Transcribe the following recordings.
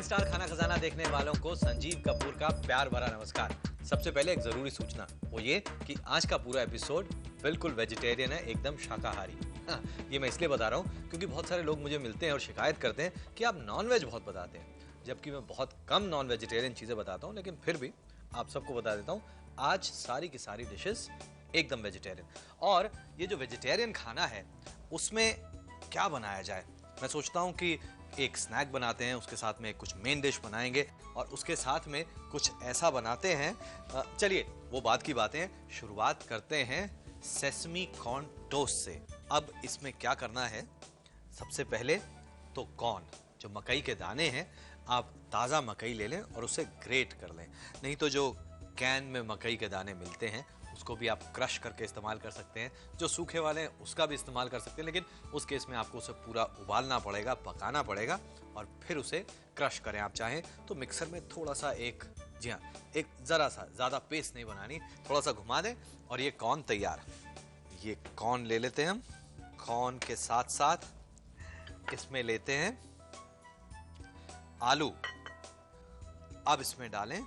Star खाना खजाना देखने वालों को संजीव कपूर का प्यार भरा नमस्कार। सबसे पहले एक जरूरी सूचना, वो ये कि आज का पूरा एपिसोड बिल्कुल वेजिटेरियन है, एकदम शाकाहारी। हाँ, ये मैं इसलिए बता रहा हूँ क्योंकि बहुत सारे लोग मुझे मिलते हैं और शिकायत करते हैं कि आप नॉनवेज बहुत बताते हैं, जबकि मैं बहुत कम नॉन वेजिटेरियन चीजें बताता हूँ। लेकिन फिर भी आप सबको बता देता हूँ, आज सारी की सारी डिशेस एकदम वेजिटेरियन। और ये जो वेजिटेरियन खाना है उसमें क्या बनाया जाए, मैं सोचता हूँ कि एक स्नैक बनाते हैं, उसके साथ में कुछ मेन डिश बनाएंगे और उसके साथ में कुछ ऐसा बनाते हैं। चलिए वो बात की बातें हैं, शुरुआत करते हैं सेसमी कॉर्न टोस्ट से। अब इसमें क्या करना है, सबसे पहले तो कॉर्न, जो मकई के दाने हैं, आप ताज़ा मकई ले लें और उसे ग्रेट कर लें। नहीं तो जो कैन में मकई के दाने मिलते हैं उसको भी आप क्रश करके इस्तेमाल कर सकते हैं। जो सूखे वाले हैं उसका भी इस्तेमाल कर सकते हैं, लेकिन उस केस में आपको उसे पूरा उबालना पड़ेगा, पकाना पड़ेगा और फिर उसे क्रश करें। आप चाहें तो मिक्सर में थोड़ा सा एक ज़रा सा, ज़्यादा पेस्ट नहीं बनानी, थोड़ा सा घुमा दें और ये कॉर्न तैयार। ये कॉर्न ले लेते हैं हम। कॉर्न के साथ साथ इसमें लेते हैं आलू। अब इसमें डालें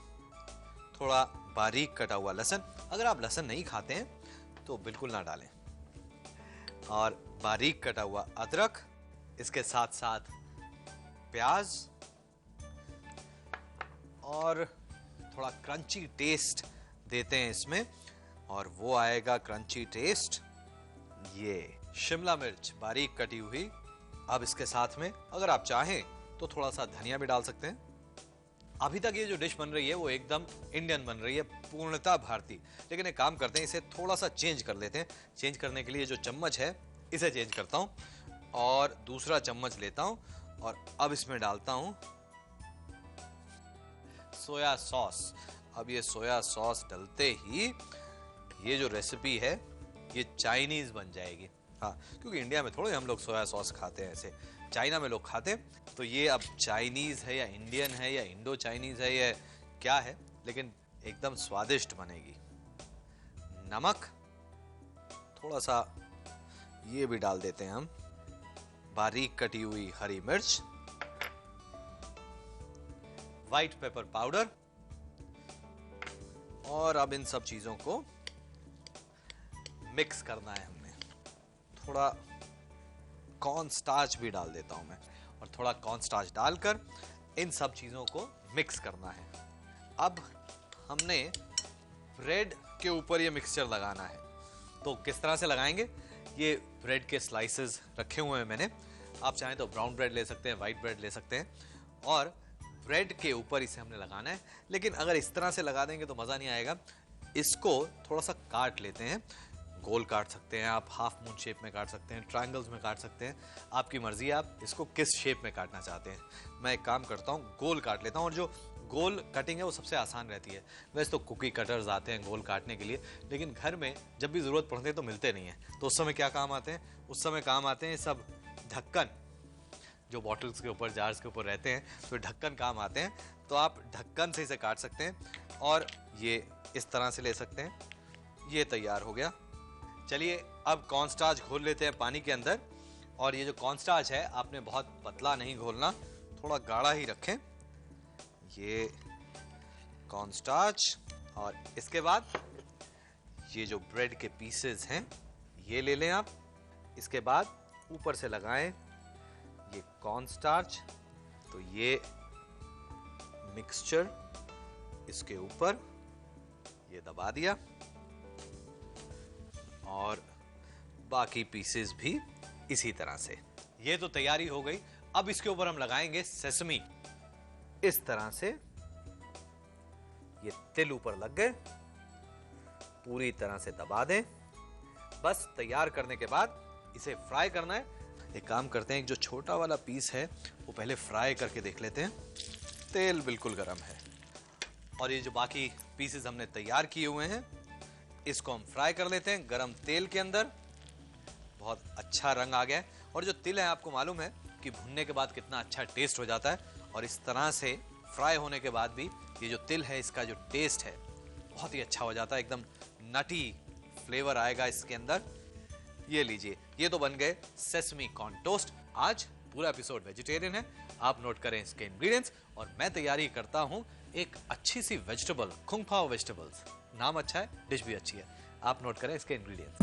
थोड़ा बारीक कटा हुआ लहसुन। अगर आप लहसुन नहीं खाते हैं तो बिल्कुल ना डालें। और बारीक कटा हुआ अदरक, इसके साथ साथ प्याज और थोड़ा क्रंची टेस्ट देते हैं इसमें, और वो आएगा क्रंची टेस्ट, ये शिमला मिर्च बारीक कटी हुई। अब इसके साथ में अगर आप चाहें तो थोड़ा सा धनिया भी डाल सकते हैं। अभी तक ये जो डिश बन रही है वो एकदम इंडियन बन रही है, पूर्णतः भारतीय। लेकिन एक काम करते हैं, इसे थोड़ा सा चेंज कर लेते हैं। चेंज करने के लिए जो चम्मच है इसे चेंज करता हूं और दूसरा चम्मच लेता हूं और अब इसमें डालता हूं सोया सॉस। अब ये सोया सॉस डलते ही ये जो रेसिपी है ये चाइनीज बन जाएगी। हाँ, क्योंकि इंडिया में थोड़े हम लोग सोया सॉस खाते हैं, ऐसे चाइना में लोग खाते हैं। तो ये अब चाइनीज है या इंडियन है या इंडो चाइनीज है या क्या है, लेकिन एकदम स्वादिष्ट बनेगी। नमक थोड़ा सा ये भी डाल देते हैं हम, बारीक कटी हुई हरी मिर्च, व्हाइट पेपर पाउडर, और अब इन सब चीजों को मिक्स करना है हमने। थोड़ा कॉर्न स्टार्च भी डाल देता हूं मैं, और थोड़ा कॉर्न स्टार्च डालकर इन सब चीजों को मिक्स करना है। अब हमने ब्रेड के ऊपर ये मिक्सचर लगाना है। तो किस तरह से लगाएंगे, ये ब्रेड के स्लाइसेस रखे हुए हैं मैंने। आप चाहें तो ब्राउन ब्रेड ले सकते हैं, व्हाइट ब्रेड ले सकते हैं, और ब्रेड के ऊपर इसे हमने लगाना है। लेकिन अगर इस तरह से लगा देंगे तो मज़ा नहीं आएगा। इसको थोड़ा सा काट लेते हैं। गोल काट सकते हैं आप, हाफ मून शेप में काट सकते हैं, ट्रायंगल्स में काट सकते हैं, आपकी मर्जी है आप इसको किस शेप में काटना चाहते हैं। मैं एक काम करता हूँ, गोल काट लेता हूँ। और जो गोल कटिंग है वो सबसे आसान रहती है। वैसे तो कुकी कटर्स आते हैं गोल काटने के लिए, लेकिन घर में जब भी ज़रूरत पड़ती है तो मिलते नहीं है। तो उस समय क्या काम आते हैं, उस समय काम आते हैं सब ढक्कन, जो बॉटल्स के ऊपर, जार्स के ऊपर रहते हैं, तो ढक्कन काम आते हैं। तो आप ढक्कन से इसे काट सकते हैं और ये इस तरह से ले सकते हैं। ये तैयार हो गया। चलिए अब कॉर्न स्टार्च घोल लेते हैं पानी के अंदर। और ये जो कॉर्न स्टार्च है आपने बहुत पतला नहीं घोलना, थोड़ा गाढ़ा ही रखें। ये कॉर्न स्टार्च, और इसके बाद ये जो ब्रेड के पीसेस हैं ये ले लें आप। इसके बाद ऊपर से लगाएं ये कॉर्न स्टार्च। तो ये मिक्सचर इसके ऊपर ये दबा दिया, और बाकी पीसेस भी इसी तरह से। ये तो तैयारी हो गई। अब इसके ऊपर हम लगाएंगे सेसमी। इस तरह से ये तिल ऊपर लग गए, पूरी तरह से दबा दें। बस तैयार करने के बाद इसे फ्राई करना है। एक काम करते हैं, एक जो छोटा वाला पीस है वो पहले फ्राई करके देख लेते हैं। तेल बिल्कुल गर्म है, और ये जो बाकी पीसेस हमने तैयार किए हुए हैं इसको हम फ्राई कर लेते हैं गरम तेल के अंदर। बहुत अच्छा रंग आ गया है। और जो तिल है आपको मालूम है कि भुनने के बाद कितना अच्छा टेस्ट हो जाता है, और इस तरह से फ्राई होने के बाद भी ये जो तिल है इसका जो टेस्ट है बहुत ही अच्छा हो जाता है। एकदम नटी फ्लेवर आएगा इसके अंदर। ये लीजिए, ये तो बन गए सेसमी कॉर्न टोस्ट। आज पूरा एपिसोड वेजिटेरियन है। आप नोट करें इसके इंग्रेडिएंट्स। और मैं तैयारी करता हूं एक अच्छी सी वेजिटेबल, कुंग पाओ वेजिटेबल्स। नाम अच्छा है, डिश भी अच्छी है। आप नोट करें इसके इंग्रेडिएंट्स।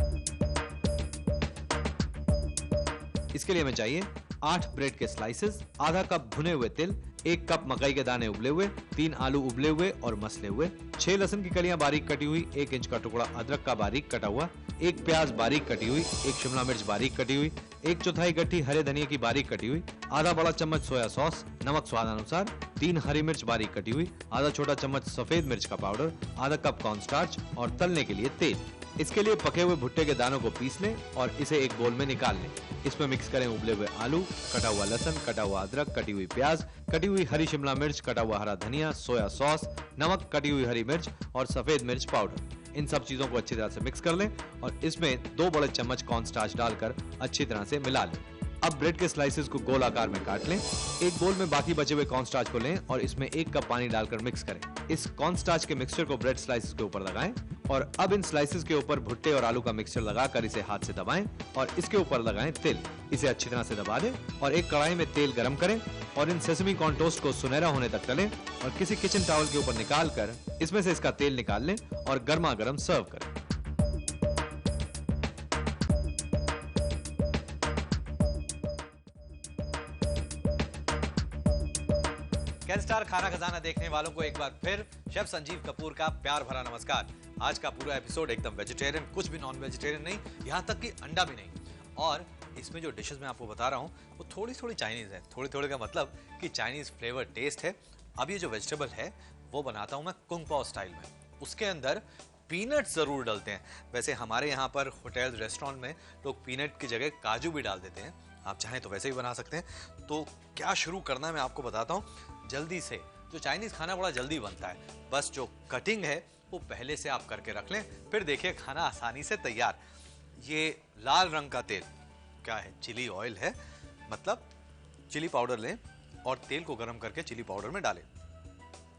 इसके लिए हमें चाहिए 8 ब्रेड के स्लाइसेस, आधा कप भुने हुए तिल, 1 कप मकई के दाने उबले हुए, 3 आलू उबले हुए और मसले हुए, 6 लहसुन की कलियां बारीक कटी हुई, 1 इंच का टुकड़ा अदरक का बारीक कटा हुआ, 1 प्याज बारीक कटी हुई, 1 शिमला मिर्च बारीक कटी हुई, 1/4 गट्ठी हरे धनिया की बारीक कटी हुई, आधा बड़ा चम्मच सोया सॉस, नमक स्वादानुसार, 3 हरी मिर्च बारीक कटी हुई, आधा छोटा चम्मच सफेद मिर्च का पाउडर, आधा कप कॉर्नस्टार्च और तलने के लिए तेल। इसके लिए पके हुए भुट्टे के दानों को पीस लें और इसे एक बोल में निकाल लें। इसमें मिक्स करें उबले हुए आलू, कटा हुआ लहसुन, कटा हुआ अदरक, कटी हुई प्याज, कटी हुई हरी शिमला मिर्च, कटा हुआ हरा धनिया, सोया सॉस, नमक, कटी हुई हरी मिर्च और सफेद मिर्च पाउडर। इन सब चीजों को अच्छी तरह से मिक्स कर लें और इसमें 2 बड़े चम्मच कॉर्नस्टार्च डालकर अच्छी तरह से मिला लें। अब ब्रेड के स्लाइसेस को गोल आकार में काट लें। एक बोल में बाकी बचे हुए कॉर्नस्टार्च को लें और इसमें 1 कप पानी डालकर मिक्स करें। इस कॉर्नस्टार्च के मिक्सचर को ब्रेड स्लाइसेस के ऊपर लगाएं और अब इन स्लाइसेस के ऊपर भुट्टे और आलू का मिक्सचर लगाकर इसे हाथ से दबाएं और इसके ऊपर लगाएं तिल। इसे अच्छी तरह से दबा दें और एक कढ़ाई में तेल गरम करें और इन सेसमी कॉर्न टोस्ट को सुनहरा होने तक तलें और किसी किचन टॉवल के ऊपर निकाल कर इसमें से इसका तेल निकाल लें और गर्मा गर्म सर्व करें। कैन स्टार खाना खजाना देखने वालों को एक बार फिर शेफ संजीव कपूर का प्यार भरा नमस्कार। आज का पूरा एपिसोड एकदम वेजिटेरियन, कुछ भी नॉन वेजिटेरियन नहीं, यहाँ तक कि अंडा भी नहीं। और इसमें जो डिशेस मैं आपको बता रहा हूँ वो थोड़ी थोड़ी चाइनीज है। थोड़ी थोड़ी का मतलब कि चाइनीज फ्लेवर टेस्ट है। अब ये जो वेजिटेबल है वो बनाता हूँ मैं कुंग पाओ स्टाइल में। उसके अंदर पीनट जरूर डालते हैं। वैसे हमारे यहाँ पर होटल रेस्टोरेंट में लोग पीनट की जगह काजू भी डाल देते हैं। आप चाहें तो वैसे भी बना सकते हैं। तो क्या शुरू करना है मैं आपको बताता हूँ जल्दी से। जो चाइनीज खाना बड़ा जल्दी बनता है, बस जो कटिंग है वो पहले से आप करके रख लें, फिर देखिए खाना आसानी से तैयार। ये लाल रंग का तेल क्या है? चिली ऑयल है। मतलब चिली पाउडर लें और तेल को गर्म करके चिली पाउडर में डालें।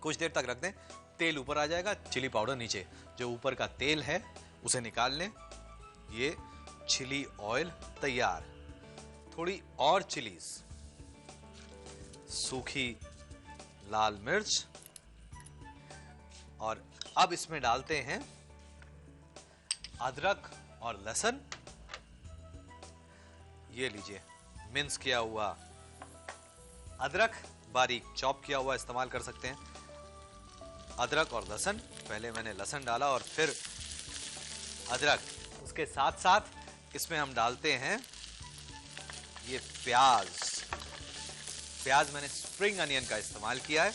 कुछ देर तक रख दें, तेल ऊपर आ जाएगा, चिली पाउडर नीचे। जो ऊपर का तेल है उसे निकाल लें। ये चिली ऑयल तैयार। थोड़ी और चिलीज, सूखी लाल मिर्च, और अब इसमें डालते हैं अदरक और लहसुन। ये लीजिए मिन्स किया हुआ अदरक, बारीक चॉप किया हुआ इस्तेमाल कर सकते हैं। अदरक और लहसुन, पहले मैंने लहसुन डाला और फिर अदरक। उसके साथ साथ इसमें हम डालते हैं ये प्याज। प्याज मैंने स्प्रिंग अनियन का इस्तेमाल किया है।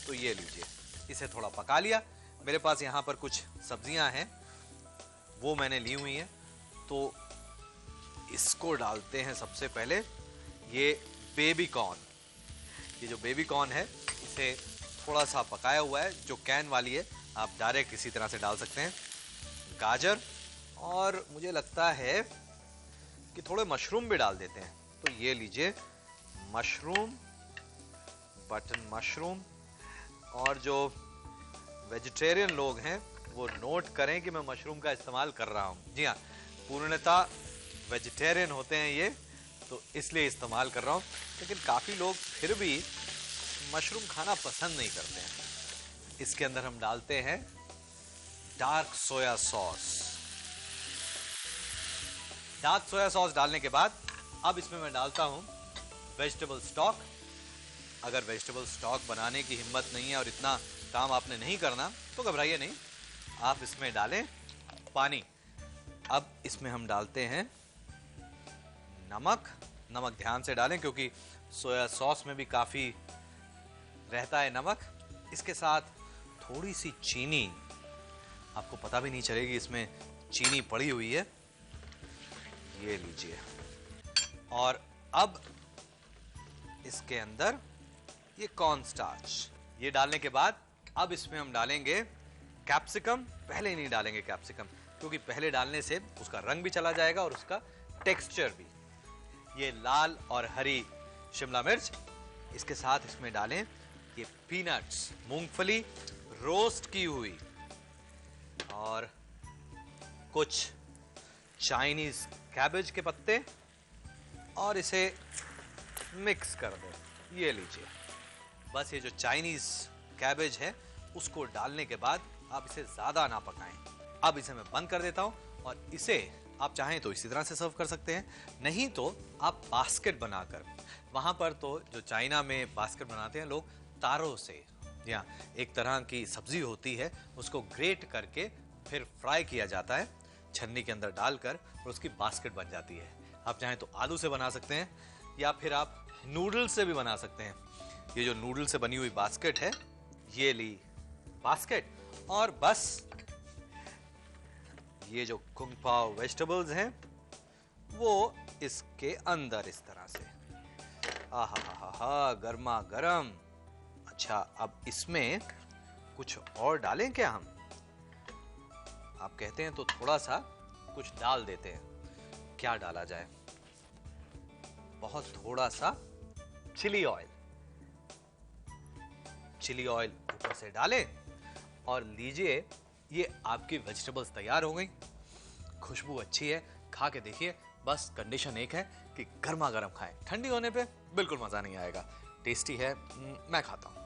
तो ये लीजिए, इसे थोड़ा पका लिया। मेरे पास यहाँ पर कुछ सब्जियां हैं वो मैंने ली हुई हैं। तो इसको डालते हैं सबसे पहले। ये बेबी कॉर्न, ये जो बेबी कॉर्न है इसे थोड़ा सा पकाया हुआ है। जो कैन वाली है आप डायरेक्ट इसी तरह से डाल सकते हैं। गाजर, और मुझे लगता है कि थोड़े मशरूम भी डाल देते हैं। तो ये लीजिए मशरूम, बटन मशरूम। और जो वेजिटेरियन लोग हैं वो नोट करें कि मैं मशरूम का इस्तेमाल कर रहा हूं। जी हाँ, पूर्णतः वेजिटेरियन होते हैं ये, तो इसलिए इस्तेमाल कर रहा हूं। लेकिन काफी लोग फिर भी मशरूम खाना पसंद नहीं करते हैं। इसके अंदर हम डालते हैं dark soya sauce. Dark soya sauce डालने के बाद अब इसमें मैं डालता हूं वेजिटेबल स्टॉक। अगर वेजिटेबल स्टॉक बनाने की हिम्मत नहीं है और इतना काम आपने नहीं करना तो घबराइए नहीं, आप इसमें डालें पानी। अब इसमें हम डालते हैं नमक। नमक ध्यान से डालें क्योंकि सोया सॉस में भी काफी रहता है नमक। इसके साथ थोड़ी सी चीनी, आपको पता भी नहीं चलेगी इसमें चीनी पड़ी हुई है। ये लीजिए। और अब इसके अंदर ये कॉर्न स्टार्च, ये डालने के बाद अब इसमें हम डालेंगे कैप्सिकम। पहले नहीं डालेंगे कैप्सिकम क्योंकि पहले डालने से उसका रंग भी चला जाएगा और उसका टेक्सचर भी। ये लाल और हरी शिमला मिर्च। इसके साथ इसमें डालें ये पीनट्स, मूंगफली रोस्ट की हुई, और कुछ चाइनीज कैबेज के पत्ते, और इसे मिक्स कर दें। ये लीजिए, बस ये जो चाइनीज कैबेज है उसको डालने के बाद आप इसे ज्यादा ना पकाएं। अब इसे मैं बंद कर देता हूं और इसे आप चाहें तो इसी तरह से सर्व कर सकते हैं, नहीं तो आप बास्केट बनाकर, वहां पर तो जो चाइना में बास्केट बनाते हैं लोग तारों से, या एक तरह की सब्जी होती है उसको ग्रेट करके फिर फ्राई किया जाता है छन्नी के अंदर डालकर और उसकी बास्केट बन जाती है। आप चाहें तो आलू से बना सकते हैं या फिर आप नूडल्स से भी बना सकते हैं। ये जो नूडल से बनी हुई बास्केट है, ये ली बास्केट, और बस ये जो कुंग पाओ वेजिटेबल्स हैं वो इसके अंदर इस तरह से, आहा गर्मा गर्म। अच्छा, अब इसमें कुछ और डालें क्या हम? आप कहते हैं तो थोड़ा सा कुछ डाल देते हैं। क्या डाला जाए? बहुत थोड़ा सा चिली ऑयल। चिली ऑयल ऊपर से डालें और लीजिए, ये आपकी वेजिटेबल्स तैयार हो गई। खुशबू अच्छी है, खा के देखिए। बस कंडीशन एक है कि गर्मा गर्म खाएं, ठंडी होने पे बिल्कुल मजा नहीं आएगा। टेस्टी है, मैं खाता हूं।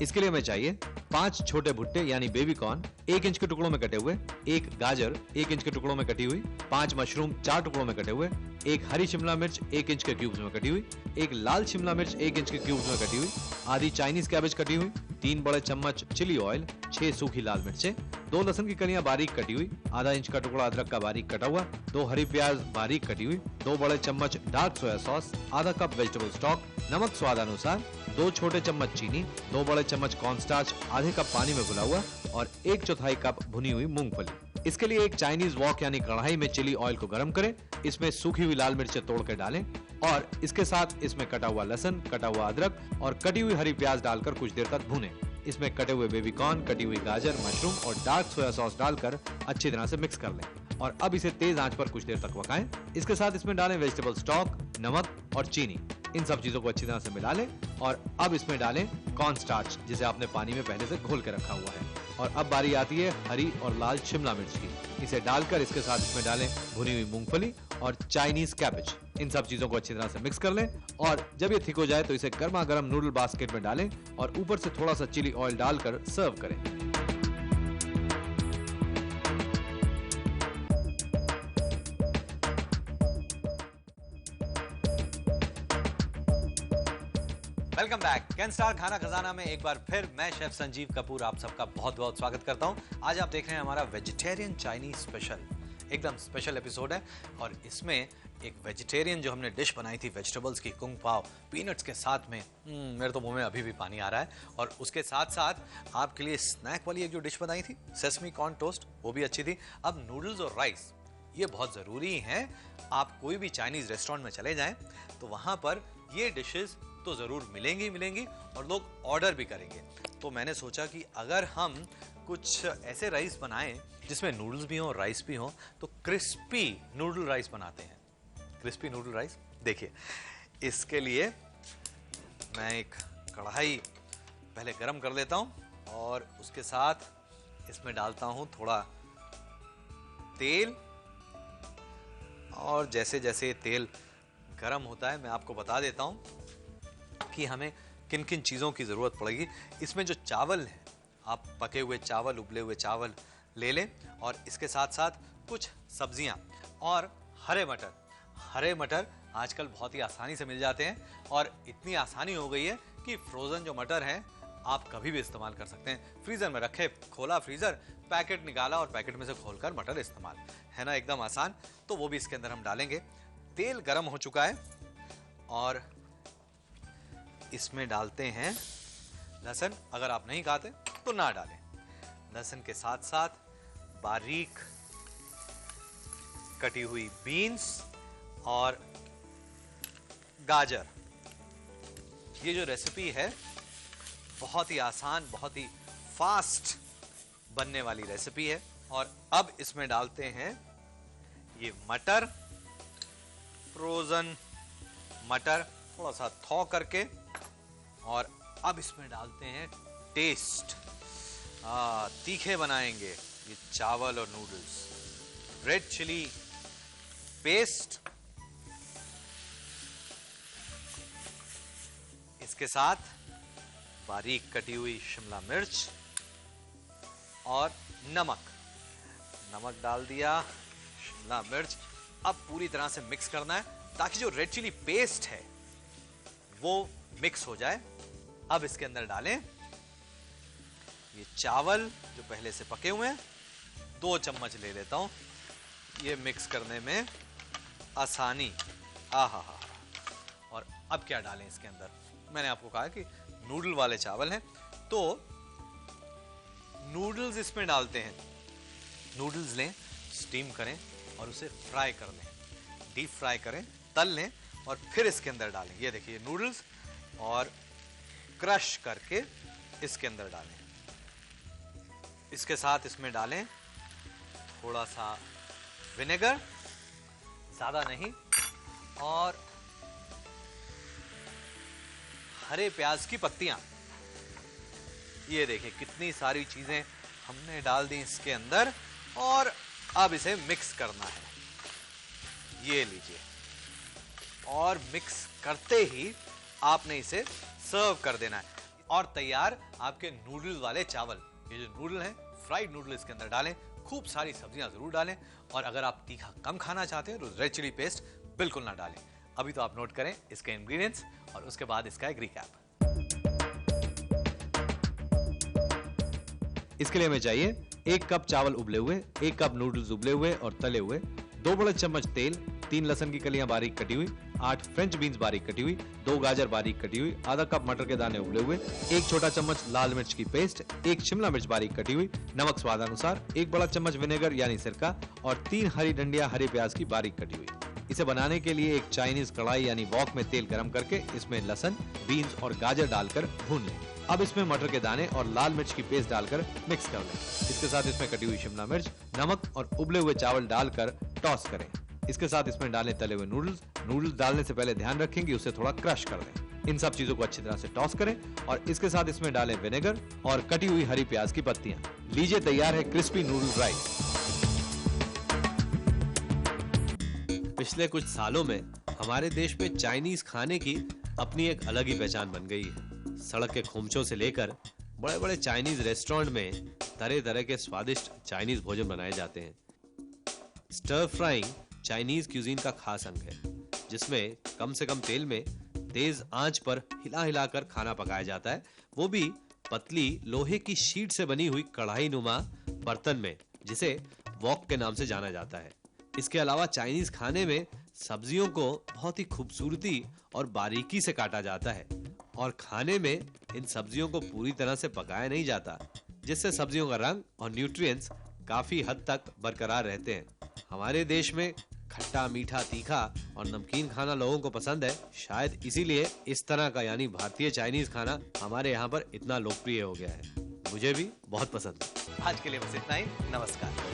इसके लिए हमें चाहिए 5 छोटे भुट्टे यानी बेबी कॉर्न 1 इंच के टुकड़ों में कटे हुए, 1 गाजर 1 इंच के टुकड़ों में कटी हुई, 5 मशरूम 4 टुकड़ों में कटे हुए, 1 हरी शिमला मिर्च 1 इंच के क्यूब्स में कटी हुई, 1 लाल शिमला मिर्च 1 इंच के क्यूब्स में कटी हुई, आधी चाइनीज कैबेज कटी हुई, 3 बड़े चम्मच चिली ऑयल, 6 सूखी लाल मिर्चें, 2 लहसुन की कलियां बारीक कटी हुई, आधा इंच का टुकड़ा अदरक का बारीक कटा हुआ, 2 हरी प्याज बारीक कटी हुई, 2 बड़े चम्मच डार्क सोया सॉस, आधा कप वेजिटेबल स्टॉक, नमक स्वादानुसार, 2 छोटे चम्मच चीनी, 2 बड़े चम्मच कॉर्नस्टार्च आधे कप पानी में घुला हुआ और 1/4 कप भुनी हुई मूंगफली। इसके लिए एक चाइनीज वॉक यानी कढ़ाई में चिली ऑयल को गर्म करें, इसमें सूखी हुई लाल मिर्चें तोड़ कर डालें और इसके साथ इसमें कटा हुआ लहसुन, कटा हुआ अदरक और कटी हुई हरी प्याज डालकर कुछ देर तक भूनें। इसमें कटे हुए बेबी कॉर्न, कटी हुई गाजर, मशरूम और डार्क सोया सॉस डालकर अच्छी तरह से मिक्स कर लें और अब इसे तेज आंच पर कुछ देर तक पकाएं। इसके साथ इसमें डालें वेजिटेबल स्टॉक, नमक और चीनी। इन सब चीजों को अच्छी तरह से मिला लें और अब इसमें डालें कॉर्न स्टार्च जिसे आपने पानी में पहले से घोल के रखा हुआ है। और अब बारी आती है हरी और लाल शिमला मिर्च की। इसे डालकर इसके साथ इसमें डालें भुनी हुई मूंगफली और चाइनीज कैबेज। इन सब चीजों को अच्छी तरह से मिक्स कर लें और जब ये थिक हो जाए तो इसे गर्मा गर्म नूडल बास्केट में डालें और ऊपर से थोड़ा सा चिली ऑयल डालकर सर्व करें। Welcome back. कैन स्टार खाना खजाना में एक बार फिर मैं शेफ संजीव कपूर आप सबका बहुत बहुत स्वागत करता हूं। आज आप देख रहे हैं हमारा वेजिटेरियन चाइनीज स्पेशल, एकदम स्पेशल एपिसोड है और इसमें एक वेजिटेरियन जो हमने डिश बनाई थी वेजिटेबल्स की, कुंग पाओ पीनट्स के साथ में, मेरे तो मुंह में अभी भी पानी आ रहा है। और उसके साथ साथ आपके लिए स्नैक वाली एक जो डिश बनाई थी सेसमी कॉर्न टोस्ट, वो भी अच्छी थी। अब नूडल्स और राइस ये बहुत ज़रूरी हैं। आप कोई भी चाइनीज़ रेस्टोरेंट में चले जाएं तो वहाँ पर ये डिशेस तो ज़रूर मिलेंगी और लोग ऑर्डर भी करेंगे। तो मैंने सोचा कि अगर हम कुछ ऐसे राइस बनाएं जिसमें नूडल्स भी हों और राइस भी हों, तो क्रिस्पी नूडल राइस बनाते हैं। क्रिस्पी नूडल राइस, देखिए इसके लिए मैं एक कढ़ाई पहले गरम कर लेता हूं और उसके साथ इसमें डालता हूं थोड़ा तेल। और जैसे जैसे तेल गरम होता है मैं आपको बता देता हूं कि हमें किन किन चीज़ों की ज़रूरत पड़ेगी। इसमें जो चावल है, आप पके हुए चावल, उबले हुए चावल ले लें और इसके साथ साथ कुछ सब्जियां और हरे मटर। हरे मटर आजकल बहुत ही आसानी से मिल जाते हैं और इतनी आसानी हो गई है कि फ्रोज़न जो मटर हैं आप कभी भी इस्तेमाल कर सकते हैं। फ्रीज़र में रखे, खोला फ्रीज़र, पैकेट निकाला और पैकेट में से खोलकर मटर इस्तेमाल, है ना, एकदम आसान। तो वो भी इसके अंदर हम डालेंगे। तेल गरम हो चुका है और इसमें डालते हैं लहसुन। अगर आप नहीं खाते तो ना डालें। लहसुन के साथ साथ बारीक कटी हुई बीन्स और गाजर। ये जो रेसिपी है बहुत ही आसान, बहुत ही फास्ट बनने वाली रेसिपी है। और अब इसमें डालते हैं ये मटर, फ्रोजन मटर, थोड़ा सा थौ करके। और अब इसमें डालते हैं टेस्ट, तीखे बनाएंगे ये चावल और नूडल्स। रेड चिली पेस्ट इसके साथ बारीक कटी हुई शिमला मिर्च और नमक डाल दिया, शिमला मिर्च। अब पूरी तरह से मिक्स करना है ताकि जो रेड चिली पेस्ट है वो मिक्स हो जाए। अब इसके अंदर डालें ये चावल जो पहले से पके हुए हैं, 2 चम्मच ले लेता हूं। ये मिक्स करने में आसानी। आहा हा। और अब क्या डालें इसके अंदर? मैंने आपको कहा कि नूडल वाले चावल हैं, तो नूडल्स इसमें डालते हैं। नूडल्स लें, स्टीम करें और उसे फ्राई कर लें, डीप फ्राई करें, तल लें और फिर इसके अंदर डालें। ये देखिए नूडल्स, और क्रश करके इसके अंदर डालें। इसके साथ इसमें डालें थोड़ा सा विनेगर, ज्यादा नहीं, और हरे प्याज की पत्तियां। ये देखिए कितनी सारी चीजें हमने डाल दी इसके अंदर, और अब इसे मिक्स करना है। ये लीजिए, और मिक्स करते ही आपने इसे सर्व कर देना है। और तैयार आपके नूडल वाले चावल। ये जो नूडल हैं, फ्राइड नूडल इसके अंदर डालें, खूब सारी सब्जियां जरूर डालें, और अगर आप तीखा कम खाना चाहते हैं तो रेड चिली पेस्ट बिल्कुल ना डालें। अभी तो आप नोट करें इसके इंग्रेडिएंट्स और उसके बाद इसका एक रिकैप। इसके लिए हमें चाहिए 1 कप चावल उबले हुए, 1 कप नूडल्स उबले हुए और तले हुए, 2 बड़े चम्मच तेल, 3 लहसुन की कलियां बारीक कटी हुई, 8 फ्रेंच बीन्स बारीक कटी हुई, 2 गाजर बारीक कटी हुई, आधा कप मटर के दाने उबले हुए, 1 छोटा चम्मच लाल मिर्च की पेस्ट, 1 शिमला मिर्च बारीक कटी हुई, नमक स्वादानुसार, 1 बड़ा चम्मच विनेगर यानी सिरका, और 3 हरी डंडियां हरे प्याज की बारीक कटी हुई। इसे बनाने के लिए एक चाइनीज कढ़ाई यानी वॉक में तेल गरम करके इसमें लहसुन, बीन्स और गाजर डालकर भून लें। अब इसमें मटर के दाने और लाल मिर्च की पेस्ट डालकर मिक्स कर लें। इसके साथ इसमें कटी हुई शिमला मिर्च, नमक और उबले हुए चावल डालकर टॉस करें। इसके साथ इसमें डालें तले हुए नूडल्स डालने से पहले ध्यान रखें कि उसे थोड़ा क्रश कर दें। इन सब चीजों को अच्छी तरह से टॉस करें और इसके साथ इसमें डालें विनेगर और कटी हुई हरी प्याज की पत्तियां। लीजिए, तैयार है क्रिस्पी नूडल राइस। पिछले कुछ सालों में हमारे देश में चाइनीज खाने की अपनी एक अलग ही पहचान बन गई है। सड़क के खोमचों से लेकर बड़े बड़े चाइनीज रेस्टोरेंट में तरह तरह के स्वादिष्ट चाइनीज भोजन बनाए जाते हैं। स्टर फ्राइंग चाइनीज क्यूजीन का खास अंग है, जिसमें कम से कम तेल में तेज आंच पर हिला हिलाकर खाना पकाया जाता है, वो भी पतली लोहे की शीट से बनी हुई कढ़ाई नुमा बर्तन में, जिसे वॉक के नाम से जाना जाता है। इसके अलावा चाइनीज खाने में सब्जियों को बहुत ही खूबसूरती और बारीकी से काटा जाता है, और खाने में इन सब्जियों को पूरी तरह से पकाया नहीं जाता, जिससे सब्जियों का रंग और न्यूट्रिएंट्स काफी हद तक बरकरार रहते हैं। हमारे देश में खट्टा, मीठा, तीखा और नमकीन खाना लोगों को पसंद है। शायद इसीलिए इस तरह का यानी भारतीय चाइनीज खाना हमारे यहाँ पर इतना लोकप्रिय हो गया है। मुझे भी बहुत पसंद है। आज के लिए बस इतना ही। नमस्कार।